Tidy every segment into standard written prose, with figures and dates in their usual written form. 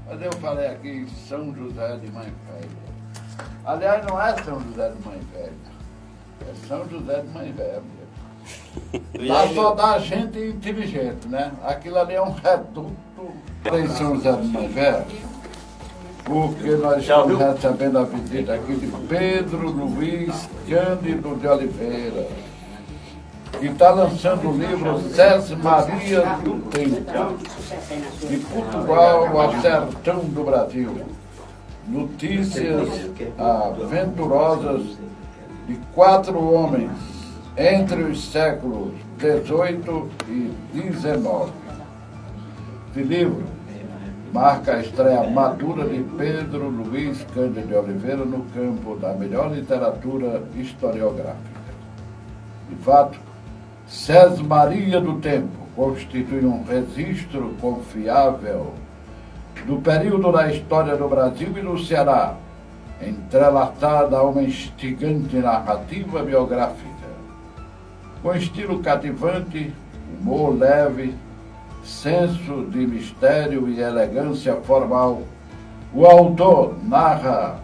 Mas eu falei aqui São José de Mãe Velha. Aliás, não é São José de Mãe Velha, é São José de Mãe Velha. Lá só dá gente inteligente, né? Aquilo ali é um reduto em São José de Mãe Velha, porque nós estamos recebendo a visita aqui de Pedro Luiz Cândido de Oliveira, que está lançando o livro Sés Maria do Tempo, de Portugal ao sertão do Brasil. Notícias aventurosas de 4 homens entre os séculos XVIII e XIX. Esse livro marca a estreia madura de Pedro Luiz Cândido de Oliveira no campo da melhor literatura historiográfica. De fato, Sés Maria do Tempo constitui um registro confiável do período da história do Brasil e do Ceará, entrelaçada a uma instigante narrativa biográfica. Com estilo cativante, humor leve, senso de mistério e elegância formal, o autor narra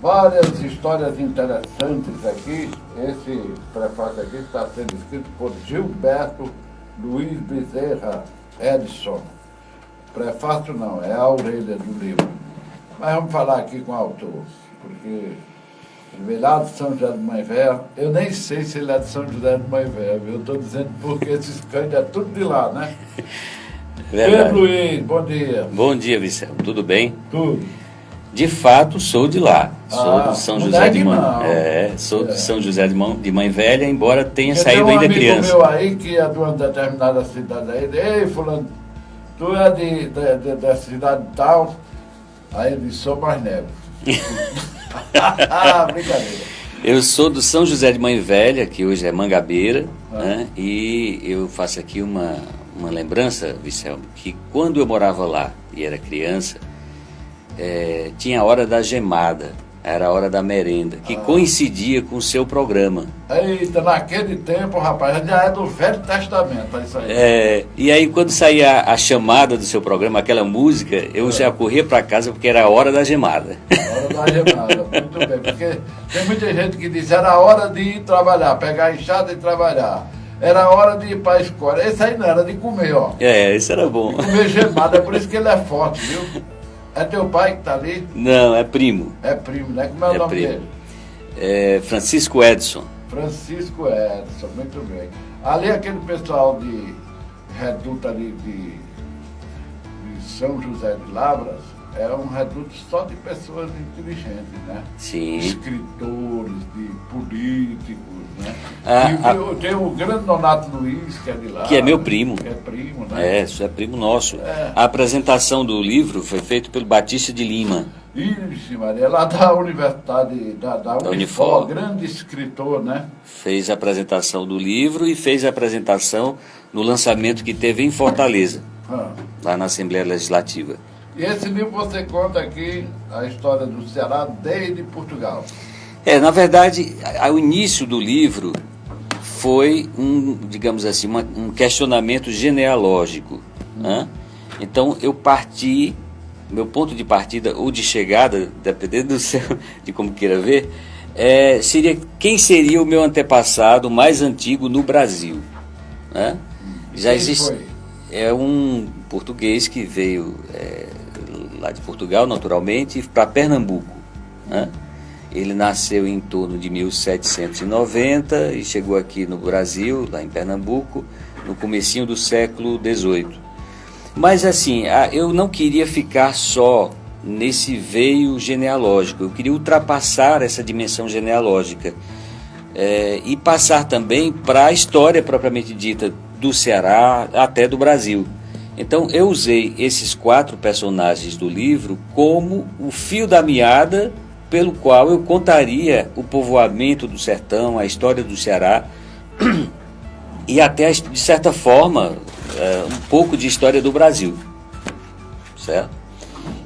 várias histórias interessantes aqui. Esse prefácio aqui está sendo escrito por Gilberto Luiz Bezerra Edson. Prefácio não, é a orelha do livro. Mas vamos falar aqui com o autor, porque Velhado de São José de Mãe Velha, eu nem sei se ele é de São José de Mãe Velha, eu estou dizendo porque esses cães é tudo de lá, né? Pedro Luiz, bom dia. Bom dia, Vicel, tudo bem? Tudo. De fato, sou de lá, sou de São José de Mãe. Sou de São José de Mãe Velha, embora tenha saído ainda criança. Tem um amigo meu aí que é de uma determinada cidade aí, ei, fulano, tu é da cidade tal? Aí ele disse, sou mais nevo. Brincadeira. Eu sou do São José de Mãe Velha, que hoje é Mangabeira, né? E eu faço aqui uma lembrança, Vicel, que quando eu morava lá e era criança, tinha a hora da gemada, era a hora da merenda, que coincidia com o seu programa. Eita, naquele tempo, rapaz, já é do Velho Testamento, é isso aí. E aí quando saía a chamada do seu programa, aquela música, eu já corria para casa porque era a hora da gemada. A hora da gemada, muito bem, porque tem muita gente que diz, era a hora de ir trabalhar, pegar a enxada e trabalhar. Era a hora de ir para a escola. Esse aí não, era de comer, ó. Isso era bom. De comer gemada, é por isso que ele é forte, viu? É teu pai que está ali? Não, é primo. É primo, né? Como é o nome dele? É Francisco Edson. Francisco Edson, muito bem. Ali aquele pessoal de reduto ali de São José de Lavras, é um reduto só de pessoas inteligentes, né? Sim. Escritores, de políticos, né? Tem o grande Nonato Luiz, que é de lá. Que é meu primo. Que é primo, né? Isso é primo nosso. A apresentação do livro foi feita pelo Batista de Lima. Ixi, Maria, lá da Universidade, da Unifor, grande escritor, né? Fez a apresentação do livro e fez a apresentação no lançamento que teve em Fortaleza, lá na Assembleia Legislativa. E esse livro você conta aqui a história do Ceará desde Portugal. Na verdade, o início do livro foi digamos assim, um questionamento genealógico. Né? Então eu parti, meu ponto de partida ou de chegada, dependendo de como queira ver, seria quem seria o meu antepassado mais antigo no Brasil. Né? Já existe. É um português que veio lá de Portugal, naturalmente, para Pernambuco. Né? Ele nasceu em torno de 1790 e chegou aqui no Brasil, lá em Pernambuco, no comecinho do século XVIII. Mas assim, eu não queria ficar só nesse veio genealógico, eu queria ultrapassar essa dimensão genealógica e passar também para a história propriamente dita do Ceará até do Brasil. Então eu usei esses 4 personagens do livro como o fio da meada pelo qual eu contaria o povoamento do sertão, a história do Ceará e até, de certa forma, um pouco de história do Brasil, certo?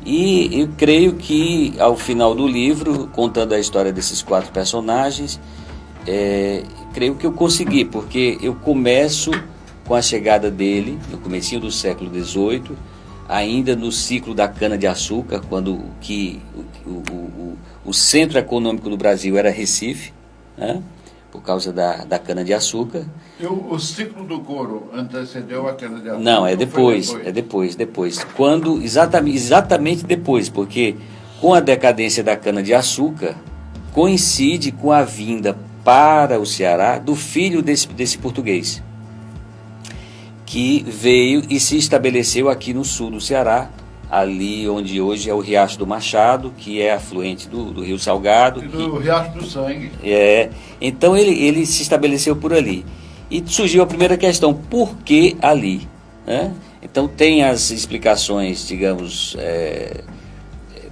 E eu creio que ao final do livro, contando a história desses 4 personagens, creio que eu consegui, porque eu começo com a chegada dele, no comecinho do século XVIII, ainda no ciclo da cana-de-açúcar, quando o centro econômico do Brasil era Recife, né? Por causa da cana-de-açúcar. E o ciclo do couro antecedeu a cana-de-açúcar? Não, é depois. Quando, exatamente depois, porque com a decadência da cana-de-açúcar, coincide com a vinda para o Ceará do filho desse português, que veio e se estabeleceu aqui no sul do Ceará, ali onde hoje é o Riacho do Machado, que é afluente do Rio Salgado. E do Riacho do Sangue. Então ele se estabeleceu por ali. E surgiu a primeira questão, por que ali? Né? Então tem as explicações, digamos,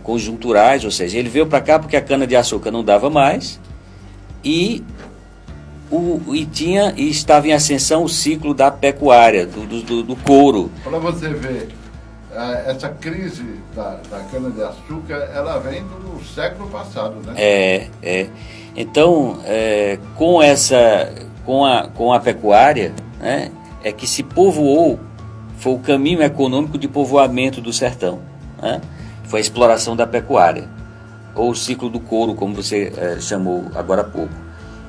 conjunturais, ou seja, ele veio para cá porque a cana-de-açúcar não dava mais e estava em ascensão o ciclo da pecuária, do couro. Para você ver, essa crise da cana-de-açúcar, ela vem do século passado, né? Então, com a pecuária, né, é que se povoou, foi o caminho econômico de povoamento do sertão, né? Foi a exploração da pecuária, ou o ciclo do couro, como você chamou agora há pouco.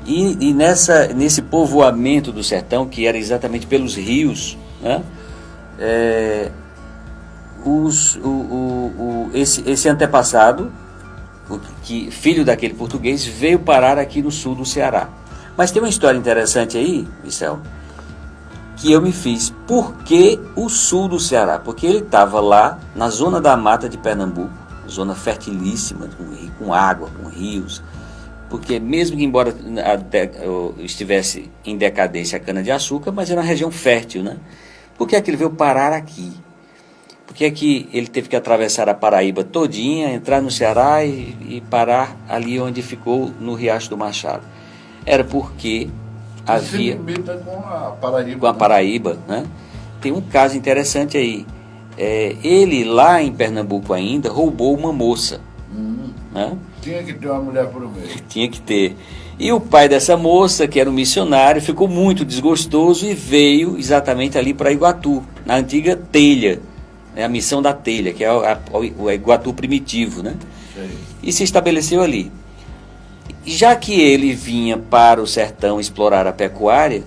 E nesse povoamento do sertão, que era exatamente pelos rios, né, esse antepassado, filho daquele português, veio parar aqui no sul do Ceará. Mas tem uma história interessante aí, Michel, que eu me fiz. Por que o sul do Ceará? Porque ele estava lá na zona da mata de Pernambuco, zona fertilíssima, com água, com rios. Porque mesmo que embora estivesse em decadência a cana-de-açúcar, mas era uma região fértil, né? Por que é que ele veio parar aqui? Por que é que ele teve que atravessar a Paraíba todinha, entrar no Ceará e parar ali onde ficou no Riacho do Machado? Era porque havia... Se limita com a Paraíba. Com a Paraíba, né? Tem um caso interessante aí. Ele, lá em Pernambuco ainda, roubou uma moça. Né? Tinha que ter uma mulher por meio. Tinha que ter. E o pai dessa moça, que era um missionário, ficou muito desgostoso e veio exatamente ali para Iguatu, na antiga telha, né? A missão da telha, que é o Iguatu primitivo, né? Sei. E se estabeleceu ali. Já que ele vinha para o sertão explorar a pecuária,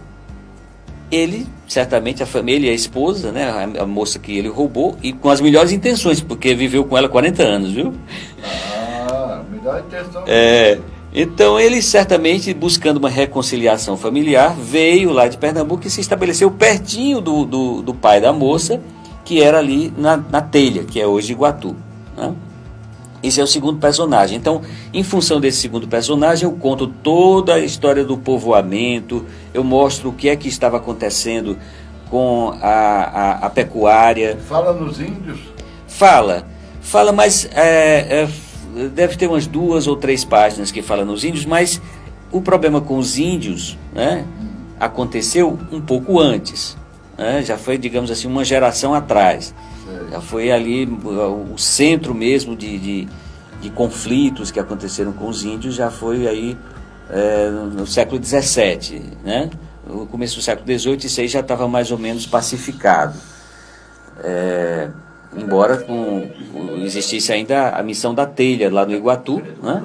ele, certamente a família e a esposa, né, a moça que ele roubou, e com as melhores intenções, porque viveu com ela 40 anos, viu? Melhor intenção. Então ele, certamente, buscando uma reconciliação familiar, veio lá de Pernambuco e se estabeleceu pertinho do pai da moça, que era ali na telha, que é hoje Iguatu, né? Esse é o segundo personagem. Então, em função desse segundo personagem, eu conto toda a história do povoamento, eu mostro o que é que estava acontecendo com a pecuária. Fala nos índios? Fala, mas deve ter umas 2 ou 3 páginas que fala nos índios, mas o problema com os índios, né, aconteceu um pouco antes, né, já foi, digamos assim, uma geração atrás. Já foi ali o centro mesmo de conflitos que aconteceram com os índios, já foi aí no século XVII, né? No começo do século XVIII isso aí já estava mais ou menos pacificado. Embora existisse ainda a missão da telha lá no Iguatu, né?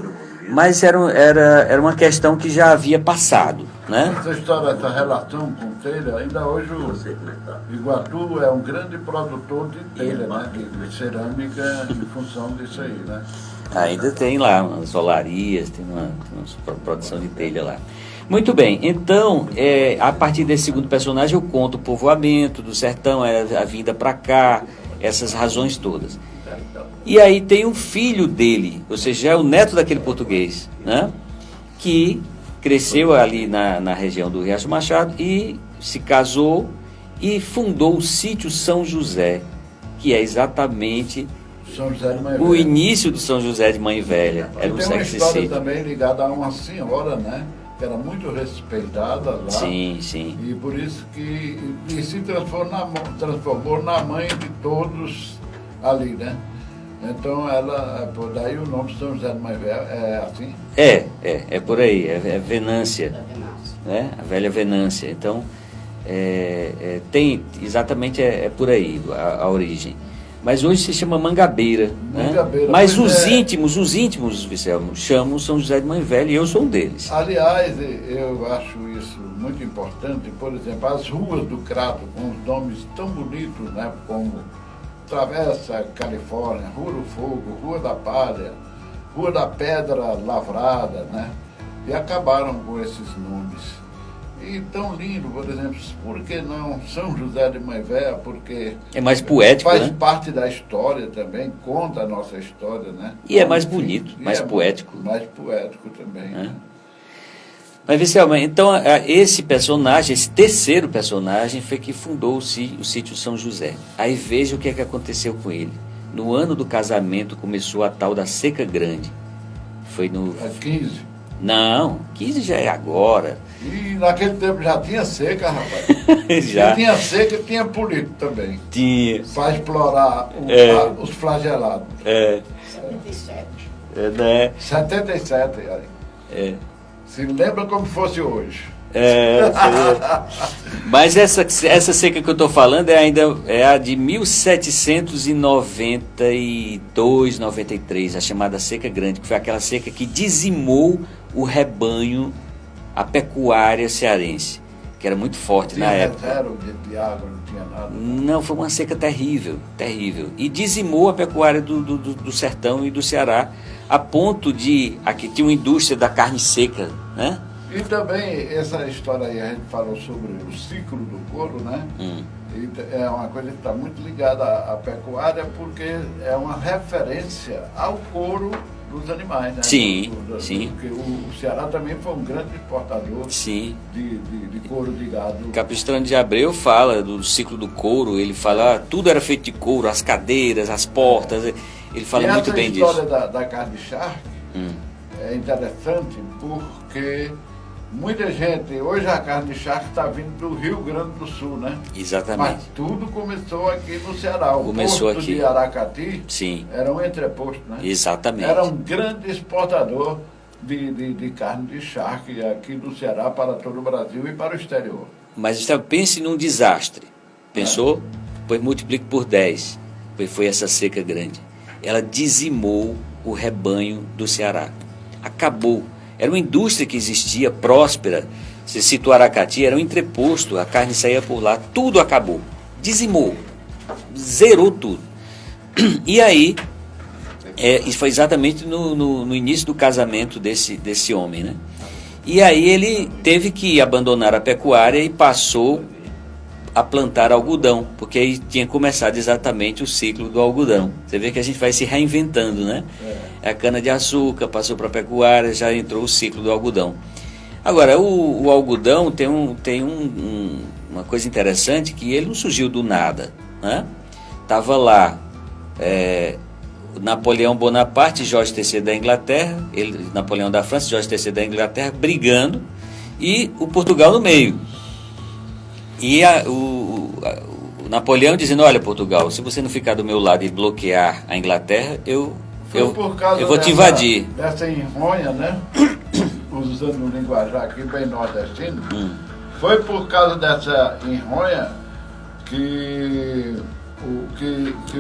Mas era uma questão que já havia passado, né? Essa história, essa relação com telha, ainda hoje o Iguatu é um grande produtor de telha, né? De cerâmica em função disso aí, né? Ainda tem lá umas olarias, tem uma produção de telha lá. Muito bem, então, a partir desse segundo personagem eu conto o povoamento do sertão, a vinda para cá, essas razões todas. E aí tem um filho dele, ou seja, é o neto daquele português, né, que cresceu ali na região do Riacho Machado e se casou e fundou o sítio São José, que é exatamente São José de Mãe o Velha. Início de São José de Mãe Velha. Era um tem uma sexo história sítio. também ligada a uma senhora, né? Que era muito respeitada lá. Sim. E por isso que se transformou na mãe de todos ali, né? Então ela, por daí o nome São José de Mãe Velha é assim? É por aí, é Venância, né? A velha Venância. Então, tem exatamente por aí a origem. Mas hoje se chama Mangabeira. Mangabeira, Né? Mas pois os é. íntimos, Vicelmo, chamam São José de Mãe Velha e eu sou um deles. Aliás, eu acho isso muito importante. Por exemplo, as ruas do Crato, com os nomes tão bonitos, né, como Travessa Califórnia, Rua do Fogo, Rua da Palha, Rua da Pedra Lavrada, né? E acabaram com esses nomes. E tão lindo, por exemplo, por que não São José de Mãe Velha? Porque É mais poético, faz né? parte da história também, conta a nossa história, né? E é mais Enfim, bonito, e mais poético. Mais poético também, né? Mas, Vicelmo, então esse personagem, esse terceiro personagem, foi que fundou o sítio São José. Aí veja o que é que aconteceu com ele. No ano do casamento começou a tal da seca grande. Foi no... É 15. Não, 15 já é agora. E naquele tempo já tinha seca, rapaz. Já. E tinha seca e tinha político também. Tinha. Para explorar os flagelados. 77. Né? 77, aí. É. Se lembra como fosse hoje. Mas essa seca que eu estou falando é a de 1792, 93, a chamada seca grande, que foi aquela seca que dizimou o rebanho, a pecuária cearense, que era muito forte na época. Zero de água, não tinha nada. Não, foi uma seca terrível, terrível. E dizimou a pecuária do sertão e do Ceará, a ponto de... Aqui tinha uma indústria da carne seca, né? E também, essa história aí, a gente falou sobre o ciclo do couro, né? E é uma coisa que está muito ligada à pecuária, porque é uma referência ao couro dos animais, né? Sim, sim. Porque o Ceará também foi um grande exportador Sim. de couro de gado. Capistrano de Abreu fala do ciclo do couro, ele fala tudo era feito de couro, as cadeiras, as portas, ele fala muito bem disso. Essa história da carne de charque é interessante porque muita gente, hoje a carne de charque está vindo do Rio Grande do Sul, né? Exatamente. Mas tudo começou aqui no Ceará. O Começou porto aqui. de Aracati Sim. era um entreposto, né? Exatamente. Era um grande exportador de carne de charque aqui do Ceará para todo o Brasil e para o exterior. Mas pense num desastre. Pensou? Pois multiplique por 10. Pois foi essa seca grande. Ela dizimou o rebanho do Ceará. Acabou. Era uma indústria que existia, próspera. Você citou Aracati, era um entreposto, a carne saía por lá, tudo acabou. Dizimou. Zerou tudo. E aí, isso foi exatamente no início do casamento desse homem, né? E aí ele teve que abandonar a pecuária e passou a plantar algodão, porque aí tinha começado exatamente o ciclo do algodão. Você vê que a gente vai se reinventando, né? A cana-de-açúcar passou para a pecuária, já entrou o ciclo do algodão. Agora, o algodão tem uma coisa interessante, que ele não surgiu do nada, né? Tava lá Napoleão Bonaparte, Jorge III da Inglaterra, Napoleão da França, Jorge III da Inglaterra, brigando, e o Portugal no meio. E o Napoleão dizendo, olha, Portugal, se você não ficar do meu lado e bloquear a Inglaterra, eu vou te invadir. Dessa enronha, né? Usando o linguajar aqui bem nordestino, foi por causa dessa enronha que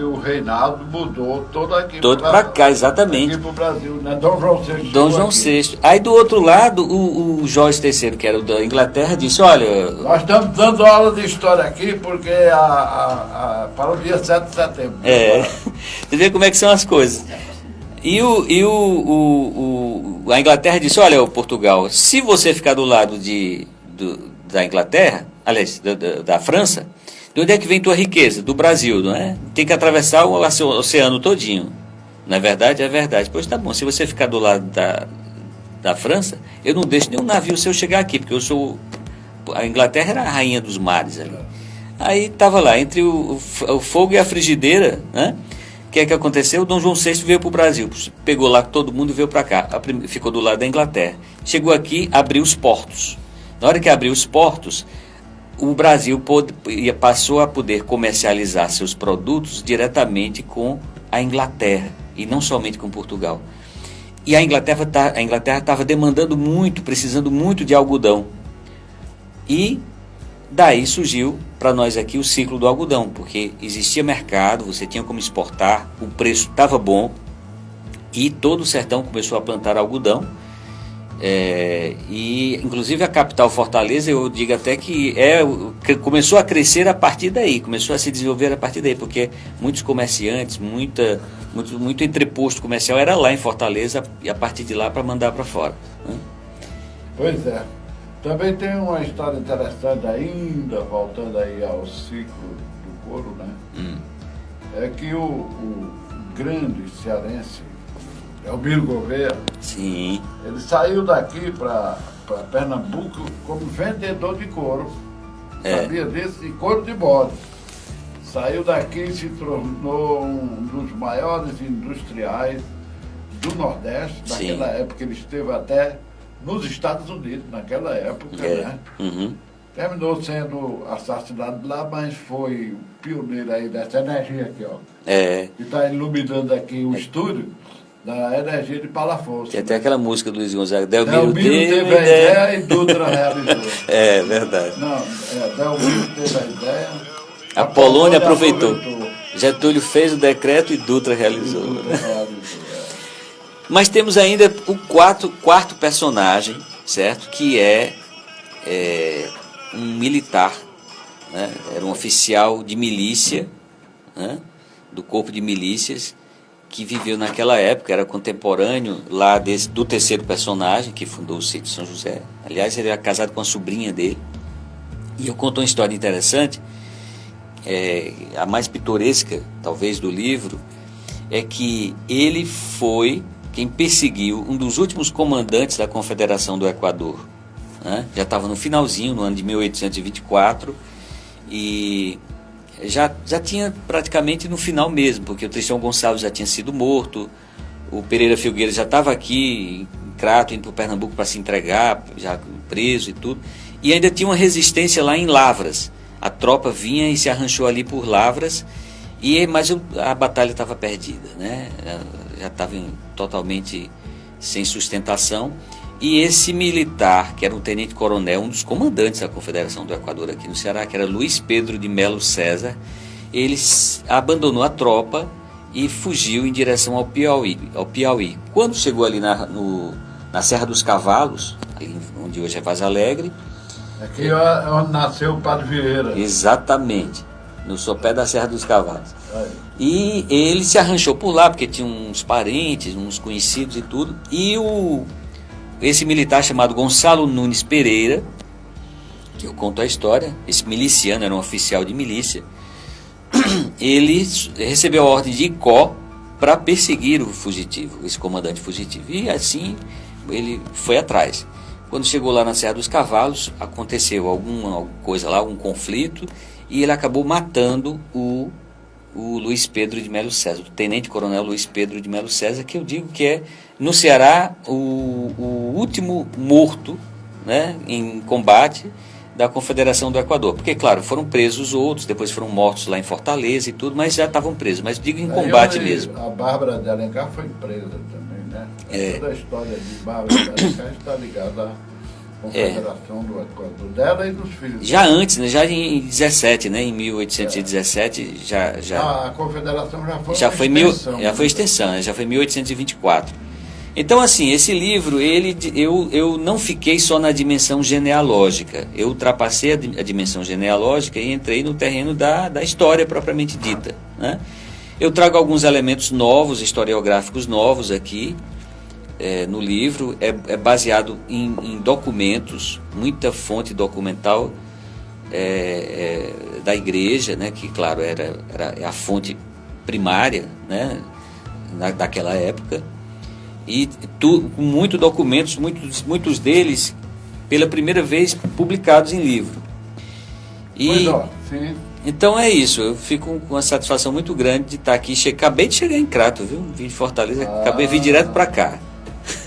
o reinado mudou todo para cá, exatamente. Aqui pro Brasil, né? Dom João VI. Dom João VI. Aí do outro lado, o Jorge III, que era o da Inglaterra, disse, olha... Nós estamos dando aula de história aqui porque para o dia 7 de setembro. Você vê como é que são as coisas. E a Inglaterra disse, olha, Portugal, se você ficar do lado da Inglaterra, aliás, da França, de onde é que vem tua riqueza? Do Brasil, não é? Tem que atravessar o oceano todinho. Não é verdade? É verdade. Pois tá bom, se você ficar do lado da França, eu não deixo nenhum navio seu chegar aqui, porque a Inglaterra era a rainha dos mares ali. Aí estava lá, entre o fogo e a frigideira, né? O que é que aconteceu? O Dom João VI veio para o Brasil, pegou lá todo mundo e veio para cá, ficou do lado da Inglaterra. Chegou aqui, abriu os portos. Na hora que abriu os portos, o Brasil passou a poder comercializar seus produtos diretamente com a Inglaterra, e não somente com Portugal. E a Inglaterra estava demandando muito, precisando muito de algodão. E Daí surgiu para nós aqui o ciclo do algodão, porque existia mercado, você tinha como exportar, o preço estava bom e todo o sertão começou a plantar algodão. E inclusive a capital Fortaleza, eu digo até que começou a crescer a partir daí, começou a se desenvolver a partir daí, porque muitos comerciantes, muito entreposto comercial era lá em Fortaleza e a partir de lá para mandar para fora, né? Pois é. Também tem uma história interessante ainda, voltando aí ao ciclo do couro, né? É que o grande cearense, Elmiro Gouveia, Sim. ele saiu daqui para Pernambuco como vendedor de couro. Sabia disso? De couro de bode. Saiu daqui e se tornou um dos maiores industriais do Nordeste. Sim. Naquela época ele esteve até nos Estados Unidos, naquela época, né? Uhum. Terminou sendo assassinado lá, mas foi o pioneiro aí dessa energia aqui, ó. Que está iluminando aqui o estúdio da energia de Palafosso. Tem até aquela música do Luiz Gonzaga, Delmiro teve a ideia e Dutra realizou. É verdade. Não, Delmiro teve a ideia. A Polônia aproveitou. Getúlio fez o decreto e Dutra realizou. Mas temos ainda o quarto personagem, certo? Que é um militar, né? Era um oficial de milícia, né? Do corpo de milícias, que viveu naquela época, era contemporâneo lá do terceiro personagem, que fundou o sítio São José. Aliás, ele era casado com a sobrinha dele. E eu conto uma história interessante, a mais pitoresca, talvez, do livro, é que ele foi quem perseguiu um dos últimos comandantes da Confederação do Equador, né? Já estava no finalzinho, no ano de 1824, e já tinha praticamente no final mesmo, porque o Tristão Gonçalves já tinha sido morto, o Pereira Filgueiras já estava aqui em Crato, indo para o Pernambuco para se entregar, já preso e tudo, e ainda tinha uma resistência lá em Lavras. A tropa vinha e se arranchou ali por Lavras, mas a batalha estava perdida, né? Já estava totalmente sem sustentação. E esse militar, que era um tenente-coronel, um dos comandantes da Confederação do Equador aqui no Ceará, que era Luiz Pedro de Melo César, ele abandonou a tropa e fugiu em direção ao Piauí. Quando chegou ali na Serra dos Cavalos, ali onde hoje é Vaz Alegre... Aqui é onde nasceu o Padre Vieira. Exatamente, no sopé da Serra dos Cavalos. E ele se arranchou por lá, porque tinha uns parentes, uns conhecidos e tudo. E esse militar chamado Gonçalo Nunes Pereira, que eu conto a história, esse miliciano, era um oficial de milícia, ele recebeu a ordem de Icó para perseguir o fugitivo, esse comandante fugitivo. E assim ele foi atrás. Quando chegou lá na Serra dos Cavalos, aconteceu alguma coisa lá, algum conflito, e ele acabou matando o Luiz Pedro de Melo César, o tenente-coronel Luiz Pedro de Melo César, que eu digo que é, no Ceará, o último morto, né, em combate da Confederação do Equador. Porque, claro, foram presos outros, depois foram mortos lá em Fortaleza e tudo, mas já estavam presos, mas digo em combate mesmo. A Bárbara de Alencar foi presa também, né? Toda a história de Bárbara de Alencar está ligada à Confederação do Equador, dela e dos filhos. Já antes, né, já em 17, né, em 1817, a Confederação já foi extensão. Já foi extensão, né, já foi em 1824. Então, assim, esse livro, eu não fiquei só na dimensão genealógica. Eu ultrapassei a dimensão genealógica e entrei no terreno da história propriamente dita, né? Eu trago alguns elementos novos, historiográficos novos aqui no livro. É baseado em documentos, muita fonte documental da igreja, né? Que, claro, era a fonte primária, né? Daquela época. E com muitos documentos, muitos deles pela primeira vez publicados em livro. Sim. Então é isso, eu fico com uma satisfação muito grande de estar aqui. Acabei de chegar em Crato, viu? Vim de Fortaleza, acabei de vir direto para cá.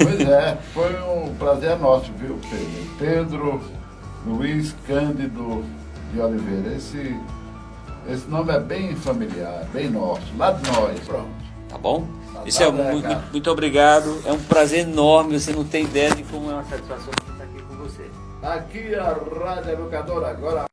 Pois é, foi um prazer nosso, viu, Pedro? Pedro Luiz Cândido de Oliveira. Esse nome é bem familiar, bem nosso, lá de nós, pronto. Tá bom? Isso muito obrigado. É um prazer enorme. Você não tem ideia de como é uma satisfação estar aqui com você. Aqui a Rádio Educadora agora.